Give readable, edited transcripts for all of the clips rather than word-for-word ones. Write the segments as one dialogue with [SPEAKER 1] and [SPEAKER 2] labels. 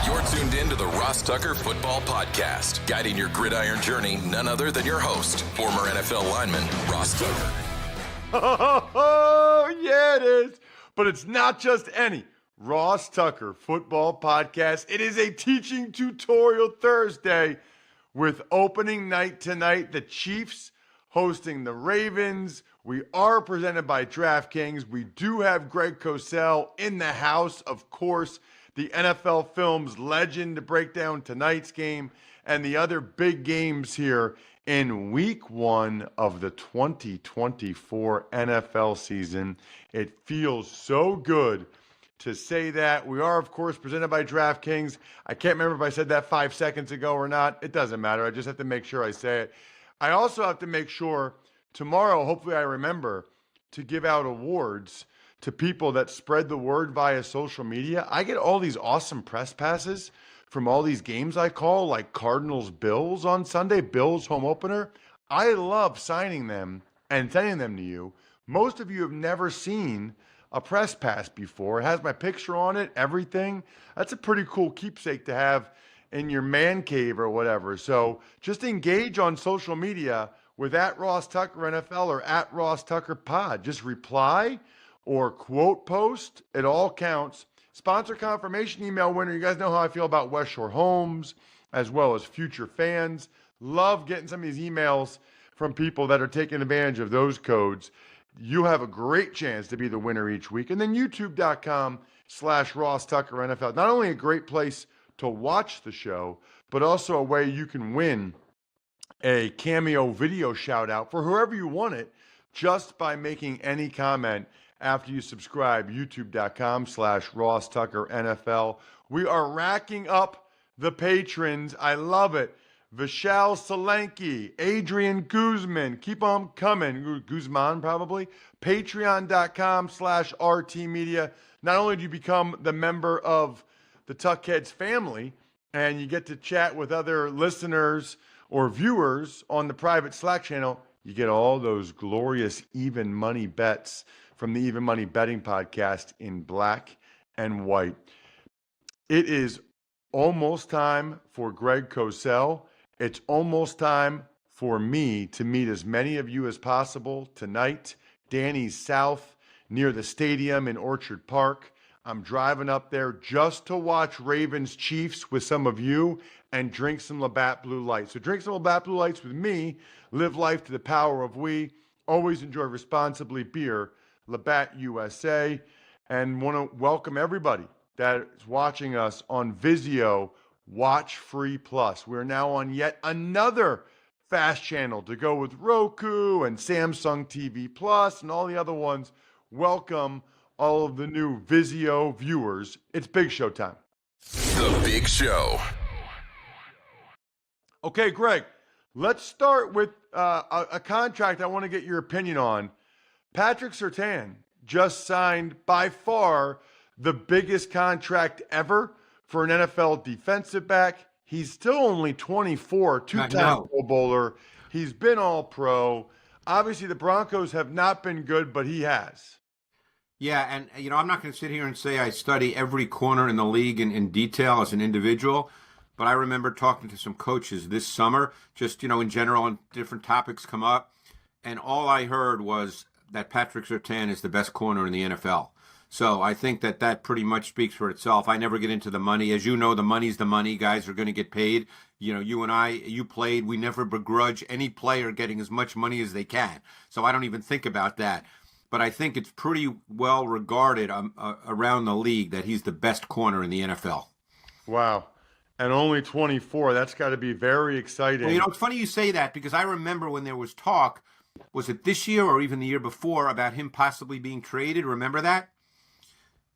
[SPEAKER 1] You're tuned in to the Ross Tucker Football Podcast, guiding your gridiron journey, none other than your host, former NFL lineman, Ross Tucker.
[SPEAKER 2] Oh, yeah, it is. But it's not just any Ross Tucker Football Podcast. It is a teaching tutorial Thursday with opening night tonight. The Chiefs hosting the Ravens. We are presented by DraftKings. We do have Greg Cosell in the house, of course, the NFL Films legend, to break down tonight's game and the other big games here in week one of the 2024 NFL season. It feels so good to say that. We are, of course, presented by DraftKings. I can't remember if I said that 5 seconds ago or not. It doesn't matter. I just have to make sure I say it. I also have to make sure tomorrow, hopefully I remember, to give out awards to people that spread the word via social media. I get all these awesome press passes from all these games I call, like Cardinals Bills on Sunday, Bills home opener. I love signing them and sending them to you. Most of you have never seen a press pass before. It has my picture on it, everything. That's a pretty cool keepsake to have in your man cave or whatever. So just engage on social media with @RossTuckerNFL or @RossTuckerPod. Just reply or quote post. It all counts. Sponsor confirmation email winner. You guys know how I feel about West Shore Homes as well as future fans. Love getting some of these emails from people that are taking advantage of those codes. You have a great chance to be the winner each week. And then youtube.com/RossTuckerNFL. Not only a great place to watch the show, but also a way you can win a cameo video shout out for whoever you want it just by making any comment after you subscribe. youtube.com/RossTuckerNFL. We are racking up the patrons. I love it. Vishal Solanki, Adrian Guzman, keep on coming. Guzman, probably. Patreon.com/RT Media. Not only do you become the member of the Tuckheads family, and you get to chat with other listeners or viewers on the private Slack channel, you get all those glorious even money bets from the Even Money Betting Podcast in black and white. It is almost time for Greg Cosell. It's almost time for me to meet as many of you as possible tonight. Danny's South near the stadium in Orchard Park. I'm driving up there just to watch Ravens Chiefs with some of you and drink some Labatt Blue Lights. So drink some Labatt Blue Lights with me. Live life to the power of we. Always enjoy responsibly beer. Labatt USA. And want to welcome everybody that is watching us on Vizio Watch Free Plus. We're now on yet another fast channel to go with Roku and Samsung TV Plus and all the other ones. Welcome all of the new Vizio viewers. It's Big Show time.
[SPEAKER 1] The Big Show.
[SPEAKER 2] Okay, Greg, let's start with a contract I want to get your opinion on. Patrick Surtain just signed by far the biggest contract ever for an NFL defensive back. He's still only 24, two-time Pro Bowler. He's been all pro. Obviously, the Broncos have not been good, but he has.
[SPEAKER 3] Yeah, and, I'm not going to sit here and say I study every corner in the league in detail as an individual, but I remember talking to some coaches this summer, just, in general, and different topics come up, and all I heard was that Patrick Surtain is the best corner in the NFL. So I think that pretty much speaks for itself. I never get into the money. As you know, the money's the money. Guys are going to get paid. You and I, you played. We never begrudge any player getting as much money as they can. So I don't even think about that. But I think it's pretty well regarded around the league that he's the best corner in the NFL.
[SPEAKER 2] Wow. And only 24. That's got to be very exciting.
[SPEAKER 3] Well, it's funny you say that because I remember when there was talk, was it this year or even the year before, about him possibly being traded? Remember that?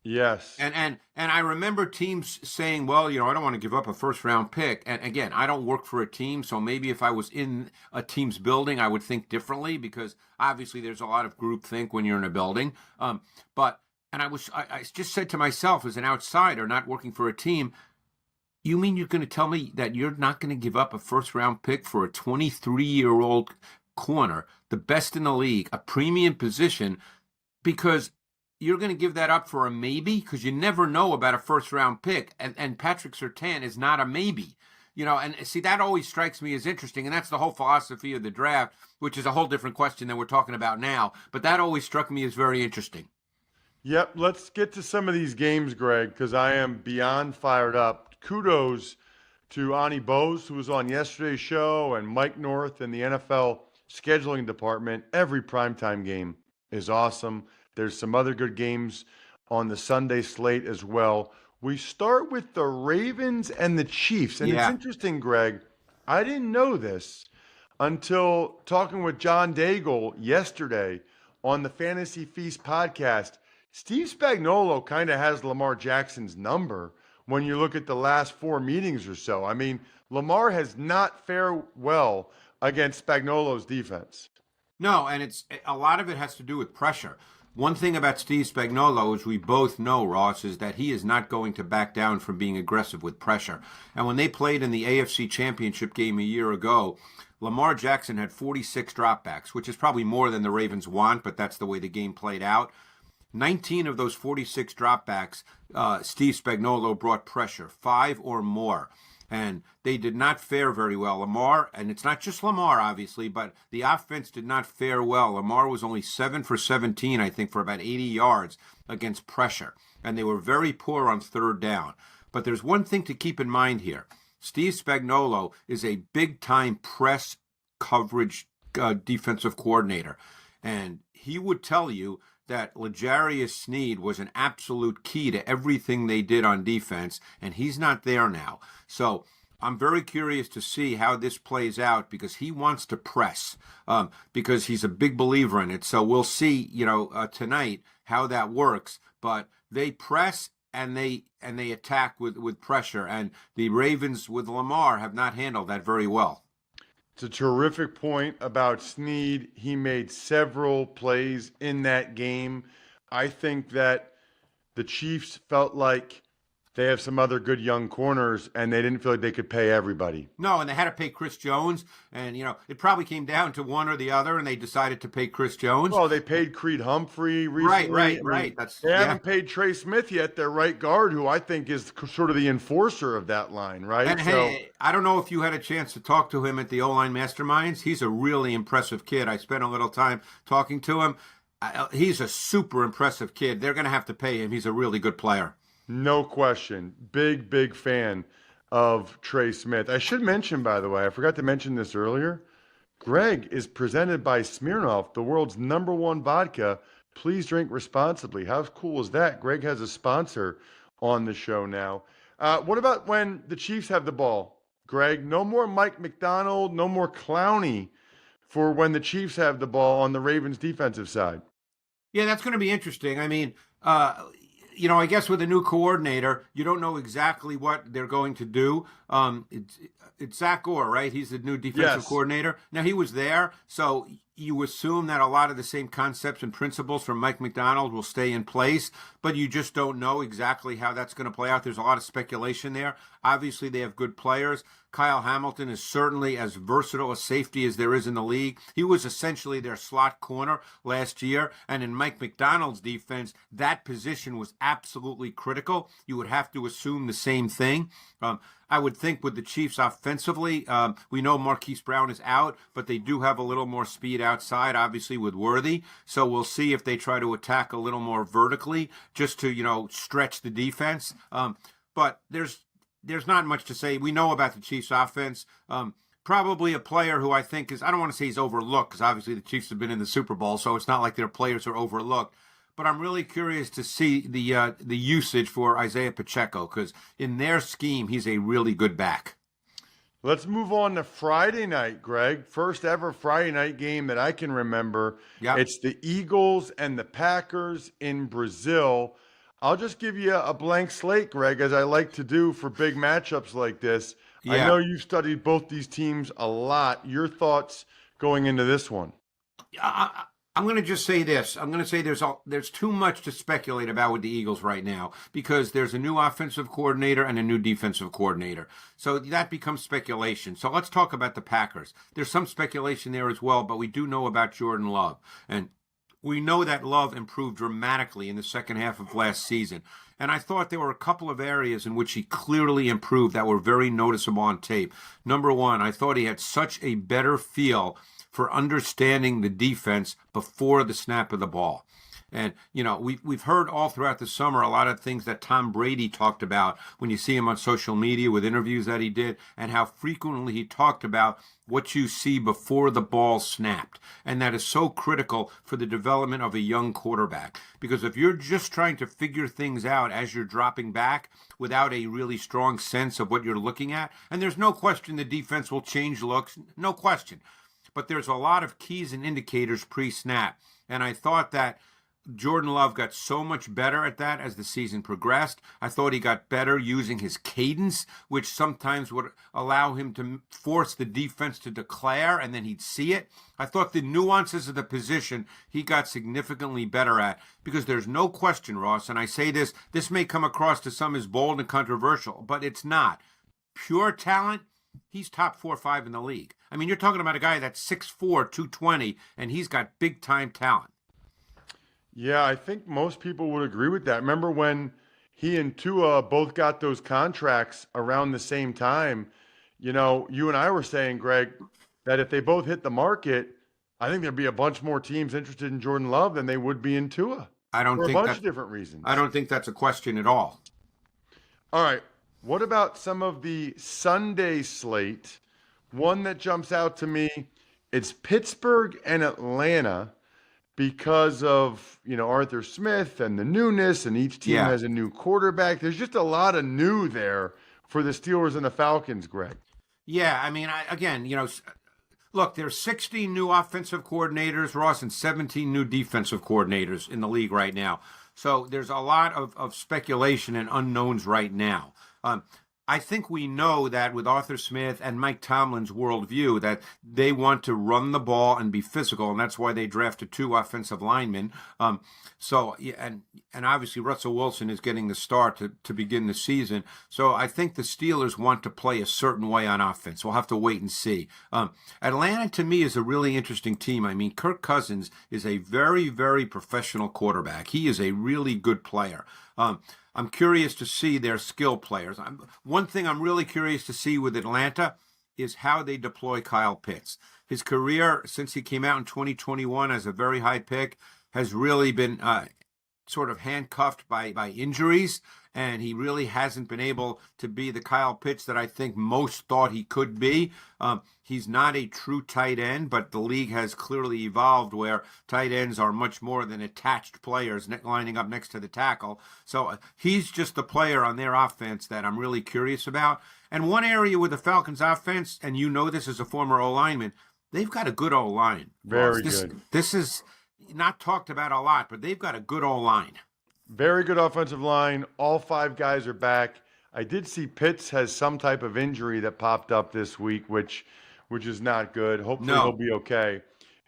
[SPEAKER 2] Yes.
[SPEAKER 3] And I remember teams saying, well, I don't want to give up a first-round pick. And again, I don't work for a team, so maybe if I was in a team's building, I would think differently because obviously there's a lot of groupthink when you're in a building. I just said to myself as an outsider not working for a team, you mean you're going to tell me that you're not going to give up a first-round pick for a 23-year-old corner, the best in the league, a premium position, because you're going to give that up for a maybe? Because you never know about a first-round pick, and Patrick Surtain is not a maybe. And see, that always strikes me as interesting, and that's the whole philosophy of the draft, which is a whole different question than we're talking about now. But that always struck me as very interesting.
[SPEAKER 2] Yep, let's get to some of these games, Greg, because I am beyond fired up. Kudos to Ani Bose, who was on yesterday's show, and Mike North in the NFL scheduling department. Every primetime game is awesome. There's some other good games on the Sunday slate as well. We start with the Ravens and the Chiefs. And It's interesting, Greg. I didn't know this until talking with John Daigle yesterday on the Fantasy Feast podcast. Steve Spagnuolo kind of has Lamar Jackson's number when you look at the last 4 meetings or so. I mean, Lamar has not fared well against Spagnuolo's defense.
[SPEAKER 3] No, and a lot of it has to do with pressure. One thing about Steve Spagnuolo, as we both know, Ross, is that he is not going to back down from being aggressive with pressure. And when they played in the AFC Championship game a year ago, Lamar Jackson had 46 dropbacks, which is probably more than the Ravens want, but that's the way the game played out. 19 of those 46 dropbacks, Steve Spagnuolo brought pressure, 5 or more. And they did not fare very well. Lamar, and it's not just Lamar, obviously, but the offense did not fare well. Lamar was only 7 for 17, I think, for about 80 yards against pressure. And they were very poor on third down. But there's one thing to keep in mind here. Steve Spagnuolo is a big-time press coverage defensive coordinator. And he would tell you that L'Jarius Sneed was an absolute key to everything they did on defense, and he's not there now. So I'm very curious to see how this plays out because he wants to press because he's a big believer in it. So we'll see, tonight how that works. But they press and they attack with pressure, and the Ravens with Lamar have not handled that very well.
[SPEAKER 2] It's a terrific point about Sneed. He made several plays in that game. I think that the Chiefs felt like they have some other good young corners, and they didn't feel like they could pay everybody.
[SPEAKER 3] No, and they had to pay Chris Jones, and, it probably came down to one or the other, and they decided to pay Chris Jones.
[SPEAKER 2] Well, they paid Creed Humphrey recently.
[SPEAKER 3] Right.
[SPEAKER 2] They haven't paid Trey Smith yet, their right guard, who I think is sort of the enforcer of that line, right?
[SPEAKER 3] And hey, I don't know if you had a chance to talk to him at the O-line Masterminds. He's a really impressive kid. I spent a little time talking to him. He's a super impressive kid. They're going to have to pay him. He's a really good player.
[SPEAKER 2] No question. Big fan of Trey Smith. I should mention, by the way, I forgot to mention this earlier. Greg is presented by Smirnoff, the world's #1 vodka. Please drink responsibly. How cool is that? Greg has a sponsor on the show now. What about when the Chiefs have the ball, Greg? No more Mike McDonald, no more Clowney for when the Chiefs have the ball on the Ravens defensive side.
[SPEAKER 3] Yeah, that's going to be interesting. I mean, I guess with a new coordinator, you don't know exactly what they're going to do. It's Zach Orr, right? He's the new defensive coordinator. Now, he was there, so you assume that a lot of the same concepts and principles from Mike McDonald will stay in place, but you just don't know exactly how that's going to play out. There's a lot of speculation there. Obviously, they have good players. Kyle Hamilton is certainly as versatile a safety as there is in the league. He was essentially their slot corner last year, and in Mike McDonald's defense, that position was absolutely critical. You would have to assume the same thing. I would think with the Chiefs offensively, we know Marquise Brown is out, but they do have a little more speed outside, obviously, with Worthy. So we'll see if they try to attack a little more vertically just to, stretch the defense. But there's not much to say. We know about the Chiefs offense. Probably a player who I think is, I don't want to say he's overlooked because obviously the Chiefs have been in the Super Bowl, so it's not like their players are overlooked. But I'm really curious to see the usage for Isaiah Pacheco because in their scheme, he's a really good back.
[SPEAKER 2] Let's move on to Friday night, Greg. First ever Friday night game that I can remember.
[SPEAKER 3] Yep.
[SPEAKER 2] It's the Eagles and the Packers in Brazil. I'll just give you a blank slate, Greg, as I like to do for big matchups like this.
[SPEAKER 3] Yeah.
[SPEAKER 2] I know you've studied both these teams a lot. Your thoughts going into this one?
[SPEAKER 3] I'm going to just say this. I'm going to say there's too much to speculate about with the Eagles right now because there's a new offensive coordinator and a new defensive coordinator. So that becomes speculation. So let's talk about the Packers. There's some speculation there as well, but we do know about Jordan Love. And We know that Love improved dramatically in the second half of last season. And I thought there were a couple of areas in which he clearly improved that were very noticeable on tape. Number one, I thought he had such a better feel for understanding the defense before the snap of the ball. And, we've heard all throughout the summer a lot of things that Tom Brady talked about when you see him on social media with interviews that he did, and how frequently he talked about what you see before the ball snapped. And that is so critical for the development of a young quarterback. Because if you're just trying to figure things out as you're dropping back without a really strong sense of what you're looking at, and there's no question the defense will change looks, no question. But there's a lot of keys and indicators pre-snap. And I thought that Jordan Love got so much better at that as the season progressed. I thought he got better using his cadence, which sometimes would allow him to force the defense to declare, and then he'd see it. I thought the nuances of the position he got significantly better at, because there's no question, Ross, and I say this may come across to some as bold and controversial, but it's not. Pure talent, he's top 4 or 5 in the league. I mean, you're talking about a guy that's 6'4", 220, and he's got big-time talent.
[SPEAKER 2] Yeah, I think most people would agree with that. Remember when he and Tua both got those contracts around the same time? You and I were saying, Greg, that if they both hit the market, I think there'd be a bunch more teams interested in Jordan Love than they would be in Tua. For a bunch of different reasons.
[SPEAKER 3] I don't think that's a question at all.
[SPEAKER 2] All right. What about some of the Sunday slate? One that jumps out to me, it's Pittsburgh and Atlanta, because of, Arthur Smith and the newness, and each team has a new quarterback. There's just a lot of new there for the Steelers and the Falcons, Greg.
[SPEAKER 3] Yeah, I mean, look, there's 16 new offensive coordinators, Ross, and 17 new defensive coordinators in the league right now. So there's a lot of speculation and unknowns right now. I think we know that with Arthur Smith and Mike Tomlin's worldview that they want to run the ball and be physical, and that's why they drafted 2 offensive linemen. And obviously Russell Wilson is getting the start to begin the season. So I think the Steelers want to play a certain way on offense. We'll have to wait and see. Atlanta, to me, is a really interesting team. I mean, Kirk Cousins is a very, very professional quarterback. He is a really good player. I'm curious to see their skill players. One thing I'm really curious to see with Atlanta is how they deploy Kyle Pitts. His career, since he came out in 2021 as a very high pick, has really been sort of handcuffed by injuries, and he really hasn't been able to be the Kyle Pitts that I think most thought he could be. He's not a true tight end, but the league has clearly evolved where tight ends are much more than attached players lining up next to the tackle. So he's just the player on their offense that I'm really curious about. And one area with the Falcons offense, and this as a former O-lineman, they've got a good O-line.
[SPEAKER 2] Very good.
[SPEAKER 3] This is not talked about a lot, but they've got a good O-line.
[SPEAKER 2] Very good offensive line. All 5 guys are back. I did see Pitts has some type of injury that popped up this week, which is not good. Hopefully he'll be okay.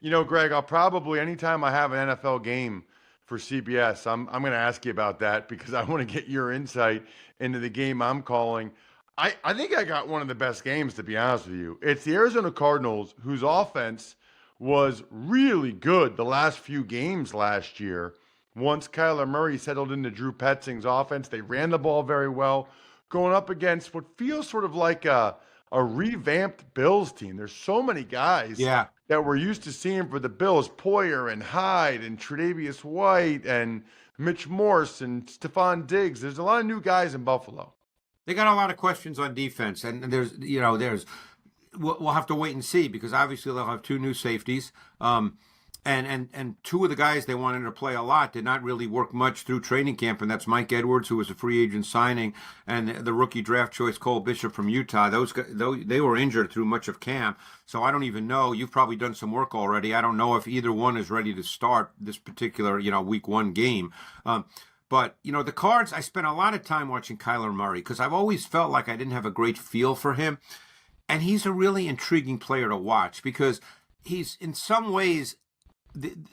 [SPEAKER 2] Greg, I'll probably, anytime I have an NFL game for CBS, I'm going to ask you about that because I want to get your insight into the game I'm calling. I think I got one of the best games, to be honest with you. It's the Arizona Cardinals, whose offense was really good the last few games last year. Once Kyler Murray settled into Drew Petzing's offense, they ran the ball very well, going up against what feels sort of like a revamped Bills team. There's so many guys that we're used to seeing for the Bills, Poyer and Hyde and Tre'Davious White and Mitch Morse and Stephon Diggs. There's a lot of new guys in Buffalo.
[SPEAKER 3] They got a lot of questions on defense, and we'll have to wait and see because obviously they'll have 2 new safeties. And 2 of the guys they wanted to play a lot did not really work much through training camp, and that's Mike Edwards, who was a free agent signing, and the rookie draft choice Cole Bishop from Utah. Those guys, they were injured through much of camp, so I don't even know. You've probably done some work already. I don't know if either one is ready to start this particular week 1 game. But, the Cards, I spent a lot of time watching Kyler Murray because I've always felt like I didn't have a great feel for him. And he's a really intriguing player to watch because he's in some ways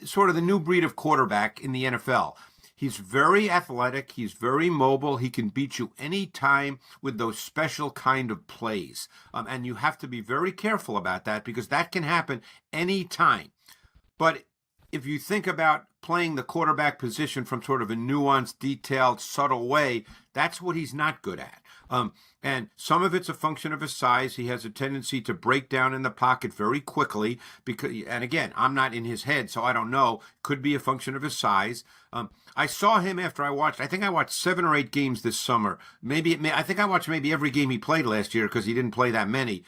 [SPEAKER 3] sort of the new breed of quarterback in the NFL. He's very athletic. He's very mobile. He can beat you anytime with those special kind of plays. And you have to be very careful about that because that can happen anytime. But if you think about playing the quarterback position from sort of a nuanced, detailed, subtle way, that's what he's not good at. And some of it's a function of his size. He has a tendency to break down in the pocket very quickly because, and again, I'm not in his head, so I don't know. Could be a function of his size. I saw him after I think I watched 7 or 8 games this summer. I think I watched maybe every game he played last year because he didn't play that many.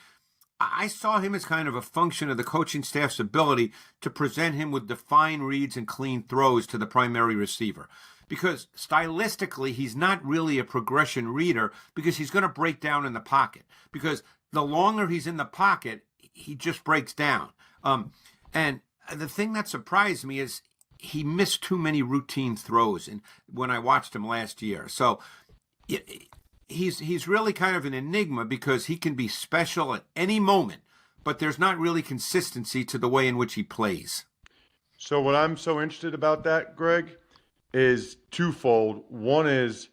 [SPEAKER 3] I saw him as kind of a function of the coaching staff's ability to present him with defined reads and clean throws to the primary receiver. Because stylistically, he's not really a progression reader because he's going to break down in the pocket. Because the longer he's in the pocket, he just breaks down. And the thing that surprised me is he missed too many routine throws when I watched him last year. So he's really kind of an enigma because he can be special at any moment, but there's not really consistency to the way in which he plays.
[SPEAKER 2] So what I'm so interested about that, Greg, is twofold. One is,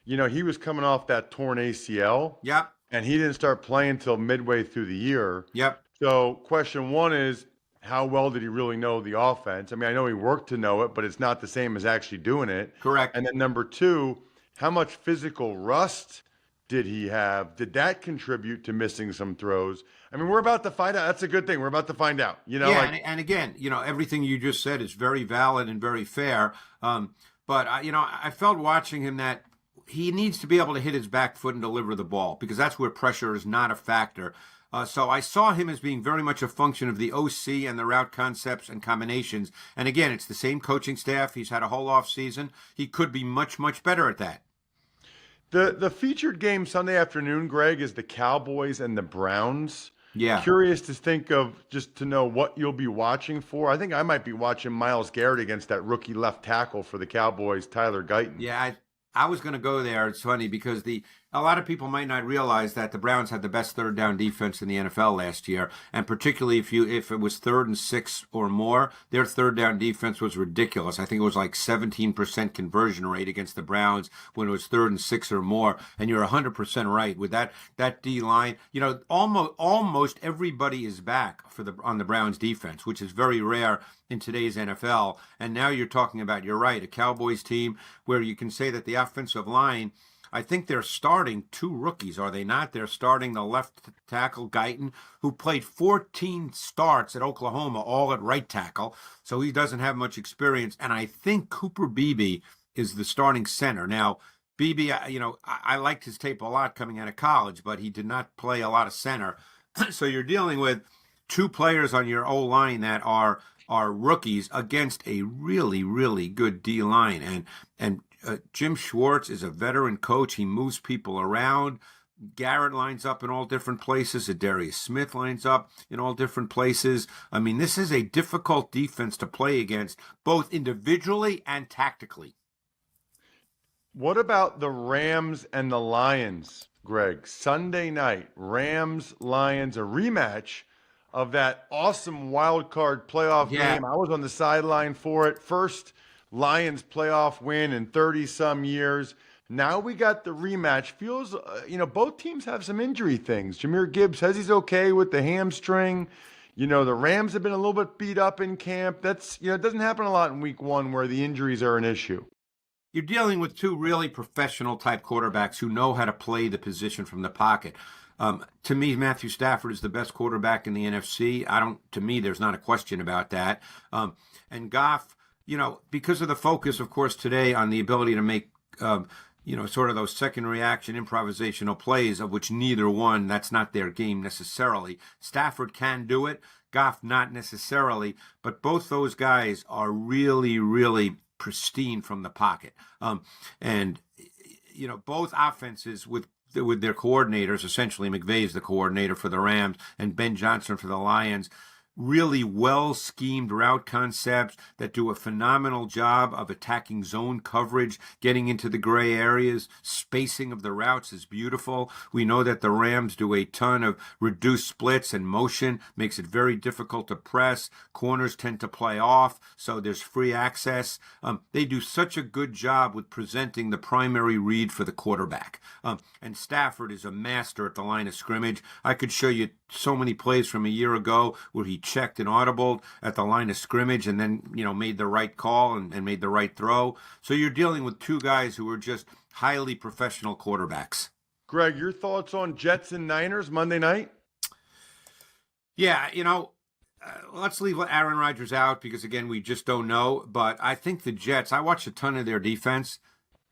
[SPEAKER 2] he was coming off that torn ACL.
[SPEAKER 3] Yep.
[SPEAKER 2] And he didn't start playing until midway through the year.
[SPEAKER 3] Yep.
[SPEAKER 2] So question one is, how well did he really know the offense? I mean, I know he worked to know it, but it's not the same as actually doing it.
[SPEAKER 3] Correct.
[SPEAKER 2] And then number two, how much physical rust did he have? Did that contribute to missing some throws? I mean, we're about to find out. That's a good thing. We're about to find out.
[SPEAKER 3] And again, everything you just said is very valid and very fair. But I felt watching him that he needs to be able to hit his back foot and deliver the ball because that's where pressure is not a factor. So I saw him as being very much a function of the OC and the route concepts and combinations. And again, it's the same coaching staff. He's had a whole off season. He could be much, much better at that.
[SPEAKER 2] The featured game Sunday afternoon, Greg, is the Cowboys and the Browns.
[SPEAKER 3] Yeah.
[SPEAKER 2] Curious to know what you'll be watching for. I think I might be watching Myles Garrett against that rookie left tackle for the Cowboys, Tyler Guyton.
[SPEAKER 3] Yeah, I was going to go there. It's funny because a lot of people might not realize that the Browns had the best third down defense in the NFL last year, and particularly if it was 3rd and 6 or more, their third down defense was ridiculous. I think it was like 17% conversion rate against the Browns when it was 3rd and 6 or more. And you're 100% right with that D line. Almost everybody is back on the Browns defense, which is very rare in today's NFL. And now you're talking about, you're right, a Cowboys team where you can say that the offensive line, I think they're starting 2 rookies, are they not? They're starting the left tackle, Guyton, who played 14 starts at Oklahoma, all at right tackle, so he doesn't have much experience. And I think Cooper Beebe is the starting center. Now, Beebe, I liked his tape a lot coming out of college, but he did not play a lot of center. So you're dealing with 2 players on your O-line that are rookies against a really, really good D-line. And Jim Schwartz is a veteran coach. He moves people around. Garrett lines up in all different places. Adarius Smith lines up in all different places. I mean, this is a difficult defense to play against, both individually and tactically.
[SPEAKER 2] What about the Rams and the Lions, Greg? Sunday night, Rams-Lions, a rematch of that awesome wild card playoff game. I was on the sideline for it. First Lions playoff win in 30-some years. Now we got the rematch. Feels, both teams have some injury things. Jahmyr Gibbs says he's okay with the hamstring. The Rams have been a little bit beat up in camp. That's, it doesn't happen a lot in week 1 where the injuries are an issue.
[SPEAKER 3] You're dealing with 2 really professional type quarterbacks who know how to play the position from the pocket. To me, Matthew Stafford is the best quarterback in the NFC. To me, there's not a question about that. And Goff, because of the focus, of course, today on the ability to make, sort of those second reaction improvisational plays, of which neither one, that's not their game necessarily. Stafford can do it, Goff not necessarily, but both those guys are really, really pristine from the pocket. Both offenses with their coordinators, essentially McVay's the coordinator for the Rams and Ben Johnson for the Lions, really well-schemed route concepts that do a phenomenal job of attacking zone coverage, getting into the gray areas. Spacing of the routes is beautiful. We know that the Rams do a ton of reduced splits and motion, makes it very difficult to press. Corners tend to play off, so there's free access. They do such a good job with presenting the primary read for the quarterback. And Stafford is a master at the line of scrimmage. I could show you so many plays from a year ago where he checked and audibled at the line of scrimmage and then, made the right call and made the right throw. So you're dealing with two guys who are just highly professional quarterbacks.
[SPEAKER 2] Greg, your thoughts on Jets and Niners Monday night?
[SPEAKER 3] Yeah, let's leave Aaron Rodgers out because, again, we just don't know. But I think the Jets, I watched a ton of their defense.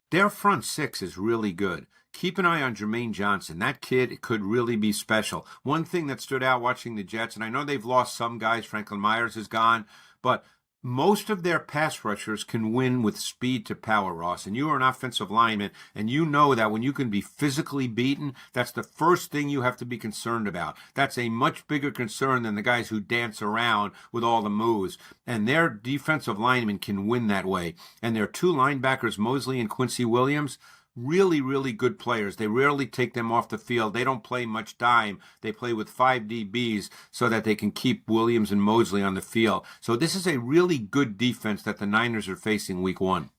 [SPEAKER 3] Their front six is really good. Keep an eye on Jermaine Johnson. That kid could really be special. One thing that stood out watching the Jets, and I know they've lost some guys, Franklin Myers is gone, but most of their pass rushers can win with speed to power, Ross. And you are an offensive lineman, and you know that when you can be physically beaten, that's the first thing you have to be concerned about. That's a much bigger concern than the guys who dance around with all the moves. And their defensive linemen can win that way. And their two linebackers, Mosley and Quincy Williams, really, really good players. They rarely take them off the field. They don't play much dime. They play with 5 DBs so that they can keep Williams and Mosley on the field. So this is a really good defense that the Niners are facing week 1.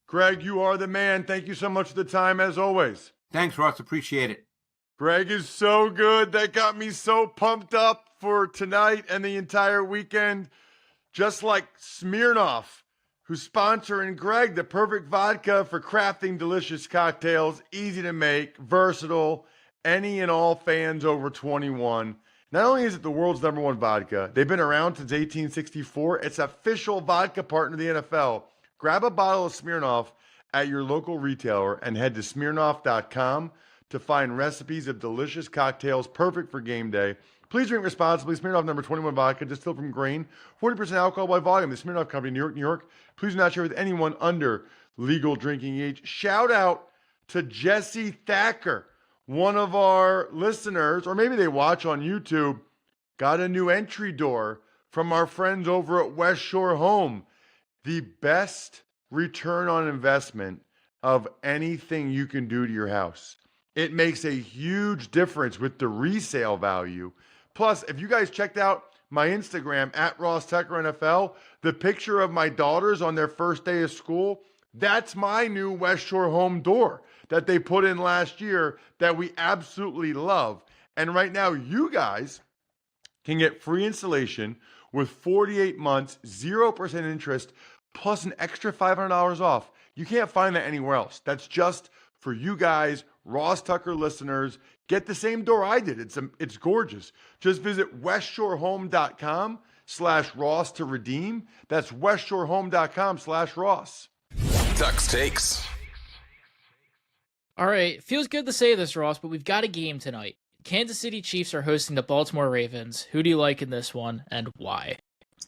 [SPEAKER 2] Greg, you are the man. Thank you so much for the time, as always.
[SPEAKER 3] Thanks, Ross. Appreciate it.
[SPEAKER 2] Greg is so good. That got me so pumped up for tonight and the entire weekend. Just like Smirnoff, who's sponsoring Greg, the perfect vodka for crafting delicious cocktails, easy to make, versatile, any and all fans over 21. Not only is it the world's #1 vodka, they've been around since 1864. It's official vodka partner of the NFL. Grab a bottle of Smirnoff at your local retailer and head to Smirnoff.com to find recipes of delicious cocktails perfect for game day. Please drink responsibly. Smirnoff number 21 vodka, distilled from grain, 40% alcohol by volume. The Smirnoff Company, New York, New York. Please do not share with anyone under legal drinking age. Shout out to Jesse Thacker, one of our listeners, or maybe they watch on YouTube, got a new entry door from our friends over at West Shore Home. The best return on investment of anything you can do to your house. It makes a huge difference with the resale value. Plus, if you guys checked out my Instagram at Ross Tucker NFL, the picture of my daughters on their first day of school, that's my new West Shore Home door that they put in last year that we absolutely love. And right now, you guys can get free installation with 48 months, 0% interest, plus an extra $500 off. You can't find that anywhere else. That's just for you guys, Ross Tucker listeners. Get the same door I did. It's gorgeous. Just visit westshorehome.com/Ross to redeem. That's westshorehome.com/Ross.
[SPEAKER 1] Tuck's Takes.
[SPEAKER 4] All right, feels good to say this, Ross, but we've got a game tonight. Kansas City Chiefs are hosting the Baltimore Ravens. Who do you like in this one, and why?
[SPEAKER 2] I'm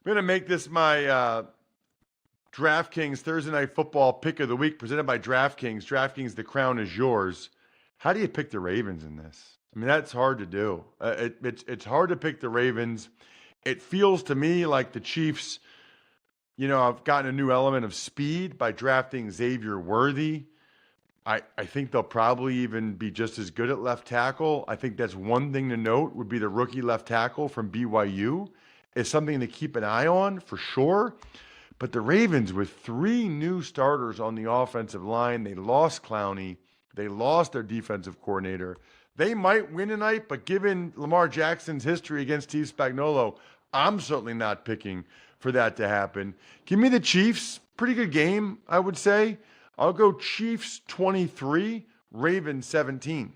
[SPEAKER 2] going to make this my DraftKings Thursday Night Football Pick of the Week, presented by DraftKings. DraftKings, the crown is yours. How do you pick the Ravens in this? I mean, that's hard to do. It's hard to pick the Ravens. It feels to me like the Chiefs, have gotten a new element of speed by drafting Xavier Worthy. I think they'll probably even be just as good at left tackle. I think that's one thing to note would be the rookie left tackle from BYU is something to keep an eye on for sure. But the Ravens, with 3 new starters on the offensive line, they lost Clowney. They lost their defensive coordinator. They might win tonight, but given Lamar Jackson's history against Steve Spagnuolo, I'm certainly not picking for that to happen. Give me the Chiefs. Pretty good game, I would say. I'll go Chiefs 23, Ravens 17.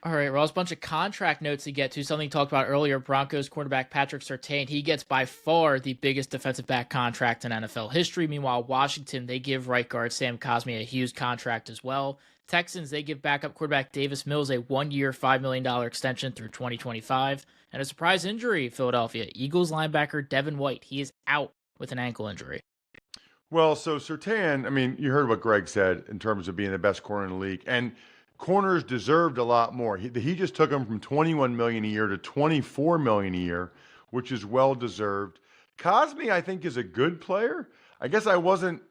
[SPEAKER 4] All right, Ross, bunch of contract notes to get to. Something you talked about earlier, Broncos quarterback Patrick Surtain. He gets by far the biggest defensive back contract in NFL history. Meanwhile, Washington, they give right guard Sam Cosmi a huge contract as well. Texans, they give backup quarterback Davis Mills a 1-year, $5 million extension through 2025. And a surprise injury, Philadelphia. Eagles linebacker Devin White, he is out with an ankle injury.
[SPEAKER 2] Well, so Surtain, I mean, you heard what Greg said in terms of being the best corner in the league. And corners deserved a lot more. He just took them from $21 million a year to $24 million a year, which is well-deserved. Cosmi, I think, is a good player. I guess I wasn't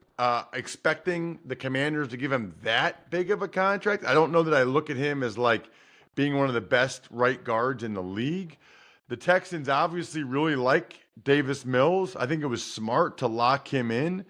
[SPEAKER 2] expecting the Commanders to give him that big of a contract. I don't know that I look at him as like being one of the best right guards in the league. The Texans obviously really like Davis Mills. I think it was smart to lock him in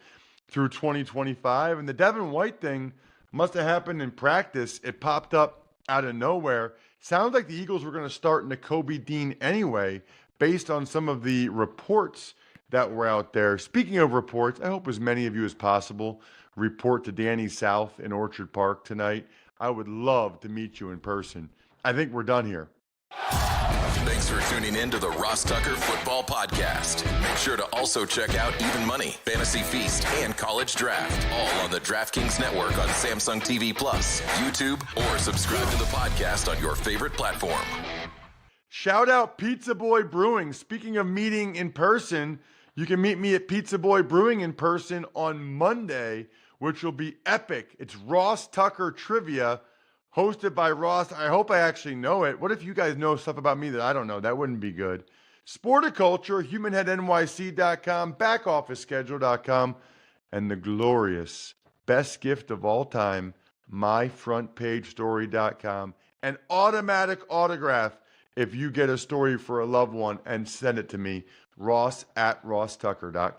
[SPEAKER 2] through 2025. And the Devin White thing must have happened in practice. It popped up out of nowhere. Sounds like the Eagles were going to start Nakobe Dean anyway based on some of the reports that were out there. Speaking of reports, I hope as many of you as possible report to Danny South in Orchard Park tonight. I would love to meet you in person. I think we're done here.
[SPEAKER 1] Thanks for tuning in to the Ross Tucker Football Podcast. Make sure to also check out Even Money, Fantasy Feast, and College Draft, all on the DraftKings Network on Samsung TV Plus, YouTube, or subscribe to the podcast on your favorite platform.
[SPEAKER 2] Shout out Pizza Boy Brewing. Speaking of meeting in person, you can meet me at Pizza Boy Brewing in person on Monday, which will be epic. It's Ross Tucker Trivia, hosted by Ross. I hope I actually know it. What if you guys know stuff about me that I don't know? That wouldn't be good. Sporticulture, humanheadnyc.com, backofficeschedule.com, and the glorious best gift of all time, myfrontpagestory.com. An automatic autograph if you get a story for a loved one and send it to me, ross@rosstucker.com.